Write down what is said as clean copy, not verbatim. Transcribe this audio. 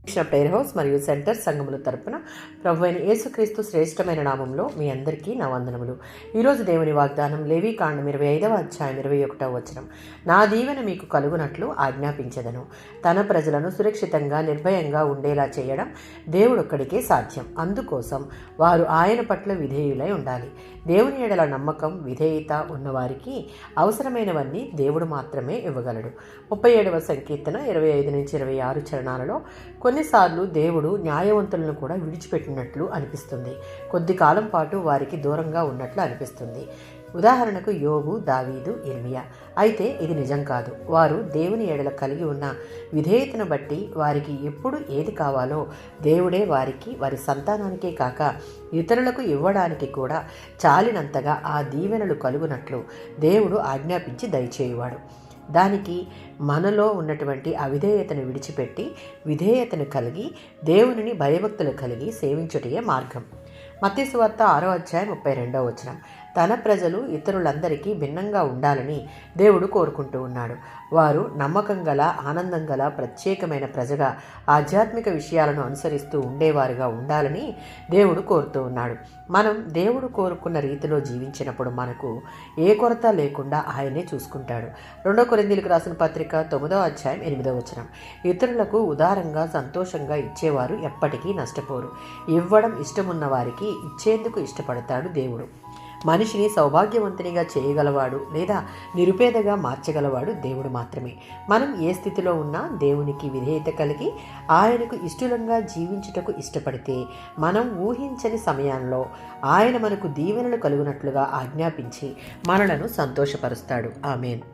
Krishna prayer house మరియు centre సంఘముల తరపున ప్రభువైన యేసుక్రీస్తు శ్రేష్టమైన నామంలో మీ అందరికీ నా వందనములు. ఈరోజు దేవుని వాగ్దానం లేవీకాండం 25వ అధ్యాయం 21వ వచనం. నా దీవెన మీకు కలుగునట్లు ఆజ్ఞాపించదను. తన ప్రజలను సురక్షితంగా నిర్భయంగా ఉండేలా చేయడం దేవుడొక్కడికే సాధ్యం. అందుకోసం వారు ఆయన పట్ల విధేయులై ఉండాలి. దేవుని ఎడల నమ్మకం, విధేయత ఉన్నవారికి అవసరమైనవన్నీ దేవుడు మాత్రమే ఇవ్వగలడు. 37వ సంకీర్తన 25-26 చరణాలలో కొన్నిసార్లు దేవుడు న్యాయవంతులను కూడా విడిచిపెట్టినట్లు అనిపిస్తుంది. కొద్ది కాలం పాటు వారికి దూరంగా ఉన్నట్లు అనిపిస్తుంది. ఉదాహరణకు యోబు, దావీదు, ఇర్మియా. అయితే ఇది నిజం కాదు. వారు దేవుని ఎడల కలిగి ఉన్న విధేయతను బట్టి వారికి ఎప్పుడు ఏది కావాలో దేవుడే వారికి, వారి సంతానానికే కాక ఇతరులకు ఇవ్వడానికి కూడా చాలినంతగా ఆ దీవెనలు కలుగునట్లు దేవుడు ఆజ్ఞాపించి దయచేయువాడు. దానికి మనలో ఉన్నటువంటి అవిధేయతను విడిచిపెట్టి విధేయతను కలిగి దేవునిని భయభక్తులు కలిగి సేవించుటయే మార్గం. మత్తయి సువార్త 6వ అధ్యాయం 32వ వచనం. తన ప్రజలు ఇతరులందరికీ భిన్నంగా ఉండాలని దేవుడు కోరుకుంటూ ఉన్నాడు. వారు నమ్మకం గల, ఆనందం గల ప్రత్యేకమైన ప్రజగా ఆధ్యాత్మిక విషయాలను అనుసరిస్తూ ఉండేవారుగా ఉండాలని దేవుడు కోరుతూ ఉన్నాడు. మనం దేవుడు కోరుకున్న రీతిలో జీవించినప్పుడు మనకు ఏ కొరత లేకుండా ఆయనే చూసుకుంటాడు. 2 కొరింథీయులకు రాసిన పత్రిక 9వ అధ్యాయం 8వ వచనం. ఇతరులకు ఉదారంగా, సంతోషంగా ఇచ్చేవారు ఎప్పటికీ నష్టపోరు. ఇవ్వడం ఇష్టమున్న వారికి ఇచ్చేందుకు ఇష్టపడతాడు దేవుడు. మనిషిని సౌభాగ్యవంతునిగా చేయగలవాడు లేదా నిరుపేదగా మార్చగలవాడు దేవుడు మాత్రమే. మనం ఏ స్థితిలో ఉన్నా దేవునికి విధేయత కలిగి ఆయనకు ఇష్టంగా జీవించుటకు ఇష్టపడితే మనం ఊహించని సమయంలో ఆయన మనకు దీవెనలు కలుగునట్లుగా ఆజ్ఞాపించి మనలను సంతోషపరుస్తాడు. ఆమేన్.